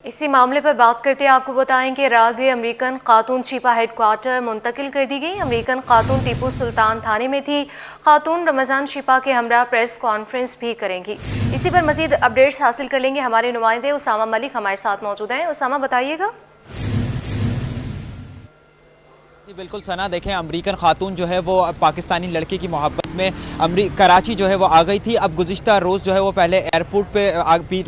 इसी मामले पर बात करते हैं आपको बताएं कि रागे अमेरिकन खातून छिपा हेडक्वार्टर मुंतकिल कर दी गई। अमेरिकन खातून टीपू सुल्तान थाने में थी। खातून रमज़ान छिपा के हमरा प्रेस कॉन्फ्रेंस भी करेंगी। इसी पर मजीद अपडेट्स हासिल कर लेंगे। हमारे नुमाइंदे उसामा मलिक हमारे साथ मौजूद हैं। उसामा बताइएगा। जी बिल्कुल सना, देखें अमेरिकन खातून जो है वो पाकिस्तानी लड़के की मोहब्बत में कराची जो है वो आ गई थी। अब गुज़िश्ता रोज़ जो है वो पहले एयरपोर्ट पे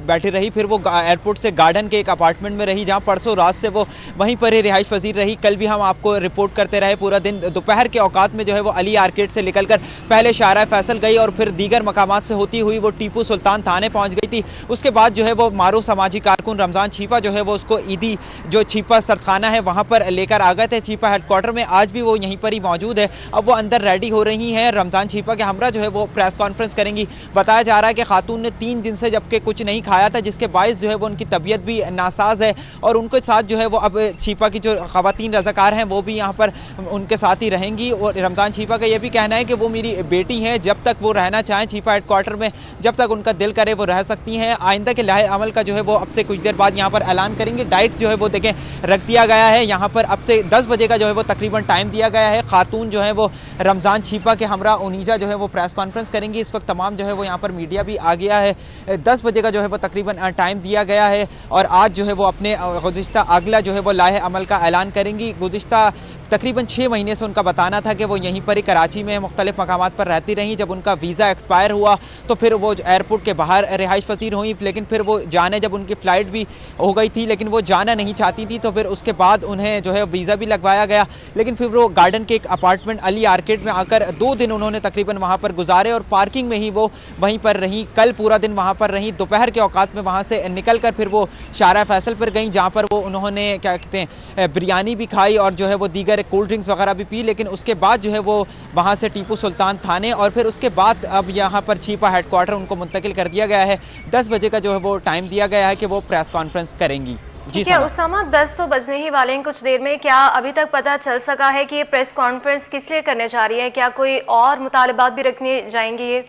बैठी रही, फिर वो एयरपोर्ट से गार्डन के एक अपार्टमेंट में रही, जहां परसों रात से वो वहीं पर ही रिहाइश पजीर रही। कल भी हम आपको रिपोर्ट करते रहे पूरा दिन। दोपहर के औकात में जो है वो अली आर्केड से निकलकर पहले शारा फैसल गई और फिर दीगर मकामात से होती हुई वो टीपू सुल्तान थाने पहुंच गई थी। उसके बाद जो है वो मारूफ समाजी कारकुन रमज़ान छिपा जो है वो उसको ईदी जो छिपा सरखाना है वहां पर लेकर आ गए थे छिपा हेडक्वार्टर में। आज भी वो यहीं पर ही मौजूद है। अब वो अंदर रेडी हो रही हैं। रमजान छिपा के हमरा जो है वो प्रेस कॉन्फ्रेंस करेंगी। बताया जा रहा है कि खातून ने 3 दिन से जबकि कुछ नहीं खाया था, जिसके बायस जो है वो उनकी तबीयत भी नासाज है और उनके साथ जो है वो अब छिपा की जो खवातीन रजाकार हैं वो भी यहाँ पर उनके साथ ही रहेंगी। और रमजान छिपा का यह भी कहना है कि वो मेरी बेटी है, जब तक वो रहना चाहें छिपा हेडक्वार्टर में, जब तक उनका दिल करे वो रह सकती हैं। आइंदा के लाहे अमल का जो है वो अब से कुछ देर बाद यहाँ पर ऐलान करेंगे। डाइट जो है वो देखें रख दिया गया है। यहाँ पर अब से 10 बजे का जो है वो तकरीबन टाइम दिया गया है। खातून जो है वो रमजान छिपा के हमरा उनीजा जो है वो प्रेस कॉन्फ्रेंस करेंगी। इस वक्त तमाम जो है वो यहाँ पर मीडिया भी आ गया है। 10 बजे का जो है वो तकरीबन टाइम दिया गया है और आज जो है वो अपने गुज़िश्ता अगला जो है वो लाहे अमल का ऐलान करेंगी। गुज़िश्ता तकरीबन 6 महीने से उनका बताना था कि वो यहीं पर ही कराची में मुख्तलिफ मकामात पर रहती रहीं। जब उनका वीज़ा एक्सपायर हुआ तो फिर वो एयरपोर्ट के बाहर रिहाइश पसीर हुई, लेकिन फिर वो जाने जब उनकी फ़्लाइट भी हो गई थी लेकिन वो जाना नहीं चाहती थी, तो फिर उसके बाद उन्हें जो है वीज़ा भी लगवाया गया। लेकिन फिर वो गार्डन के एक अपार्टमेंट अली आर्केड में आकर 2 दिन उन्होंने तकरीबन वहाँ पर गुजारे और पार्किंग में ही वो वहीं पर रहीं। कल पूरा दिन वहाँ पर रहीं। दोपहर के औकात में वहाँ से निकल कर फिर वो शारा फैसल पर गई, जहाँ पर वो उन्होंने क्या कहते हैं बिरयानी भी खाई और जो है वो दीगर कोल्ड ड्रिंक्स वगैरह भी पी। लेकिन उसके बाद जो है वो वहाँ से टीपू सुल्तान थाने और फिर उसके बाद अब यहाँ पर छिपा हेडक्वार्टर उनको मुंतकिल कर दिया गया है। 10 बजे का जो है वो टाइम दिया गया है कि वो प्रेस कॉन्फ्रेंस करेंगी। जी क्या उसामा, 10 तो बजने ही वाले हैं कुछ देर में। क्या अभी तक पता चल सका है कि ये प्रेस कॉन्फ्रेंस किस लिए करने जा रही है? क्या कोई और मुतालबात भी रखने जाएंगे ये?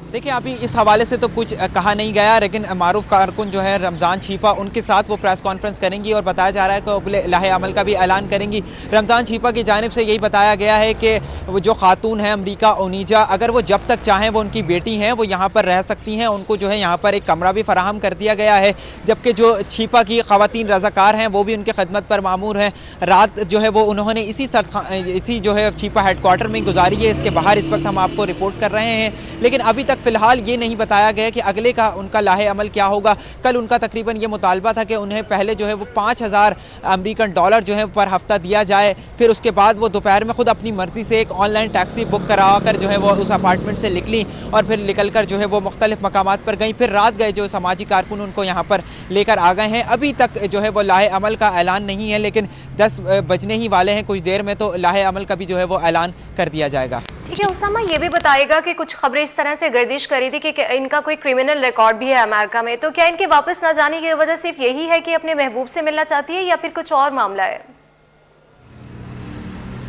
देखिए अभी इस हवाले से तो कुछ कहा नहीं गया, लेकिन मारूफ कारकुन जो है रमज़ान छिपा उनके साथ वो प्रेस कॉन्फ्रेंस करेंगी और बताया जा रहा है कि वो लाहे अमल का भी ऐलान करेंगी। रमज़ान छिपा की जानिब से यही बताया गया है कि वो जो खातून है अमरीका ओनीजा, अगर वो जब तक चाहें वो उनकी बेटी हैं वो यहाँ पर रह सकती हैं। उनको जो है यहाँ पर एक कमरा भी फराहम कर दिया गया है, जबकि जो छिपा की खवातीन रजाकार हैं वो भी उनकी खदमत पर मामूर हैं। रात जो है वो उन्होंने इसी जो है छिपा हेडक्वार्टर में गुजारी है। इसके बाहर इस वक्त हम आपको रिपोर्ट कर रहे हैं, लेकिन अभी तक फिलहाल ये नहीं बताया गया कि अगले का उनका लाहे अमल क्या होगा। कल उनका तकरीबन ये मुतालबा था कि उन्हें पहले जो है वो 5000 अमेरिकन डॉलर जो है पर हफ्ता दिया जाए। फिर उसके बाद वो दोपहर में खुद अपनी मर्जी से एक ऑनलाइन टैक्सी बुक करा कर जो है वो उस अपार्टमेंट से निकली और फिर निकल कर जो है वो मुख्तलिफ मकामात पर गई। फिर रात गए जो समाजी कारकुन उनको यहाँ पर लेकर आ गए हैं। अभी तक जो है वो लाहे अमल का ऐलान नहीं है, लेकिन 10 बजने ही वाले हैं कुछ देर में, तो लाहे अमल का भी जो है वो ऐलान कर दिया जाएगा। ठीक है उसामा, ये भी बताएगा कि कुछ खबरें इस तरह से गर्दिश करी थी कि इनका कोई क्रिमिनल रिकॉर्ड भी है अमेरिका में, तो क्या इनके वापस ना जाने की वजह सिर्फ यही है कि अपने महबूब से मिलना चाहती है या फिर कुछ और मामला है?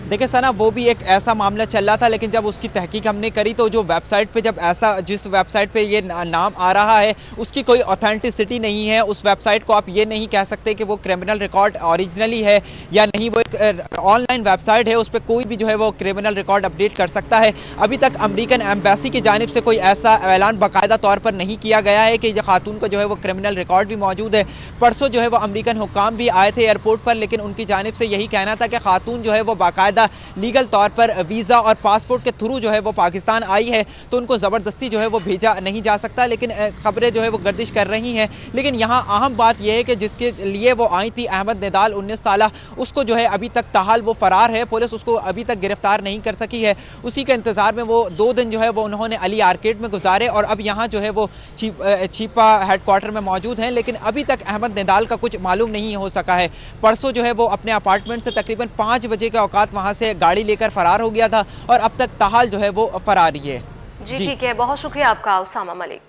देखिए सना, वो भी एक ऐसा मामला चल रहा था, लेकिन जब उसकी तहकीक हमने करी तो जो वेबसाइट पे जब ऐसा जिस वेबसाइट पे ये नाम आ रहा है उसकी कोई ऑथेंटिसिटी नहीं है। उस वेबसाइट को आप ये नहीं कह सकते कि वो क्रिमिनल रिकॉर्ड ओरिजिनली है या नहीं। वो एक ऑनलाइन वेबसाइट है, उस पर कोई भी जो है वो क्रिमिनल रिकॉर्ड अपडेट कर सकता है। अभी तक अमेरिकन एम्बेसी की जानिब से कोई ऐसा ऐलान बाकायदा तौर पर नहीं किया गया है कि खातून को जो है वो क्रिमिनल रिकॉर्ड भी मौजूद है। परसों जो है वो अमेरिकन हुक्काम भी आए थे एयरपोर्ट पर, लेकिन उनकी जानिब से यही कहना था कि खातून जो है वो बाकायदा लीगल तौर पर वीज़ा और पासपोर्ट के थ्रू जो है वो पाकिस्तान आई है, तो उनको ज़बरदस्ती जो है वो भेजा नहीं जा सकता। लेकिन खबरें जो है वो गर्दिश कर रही हैं। लेकिन यहाँ अहम बात यह है कि जिसके लिए वो आई थी अहमद निदाल 19 साला, उसको जो है अभी तक ताहाल वो फरार है। पुलिस उसको अभी तक गिरफ्तार नहीं कर सकी है। उसी के इंतजार में वो 2 दिन जो है वो उन्होंने अली आर्केड में गुजारे और अब यहाँ जो है वो छिपा हेडक्वार्टर में मौजूद हैं। लेकिन अभी तक अहमद निदाल का कुछ मालूम नहीं हो सका है। परसों जो है वो अपने अपार्टमेंट से तकरीबन 5 बजे के औकात वहाँ से गाड़ी लेकर फरार हो गया था और अब तक ताहाल जो है वो फरार ही है। जी ठीक है, बहुत शुक्रिया आपका उसामा मलिक।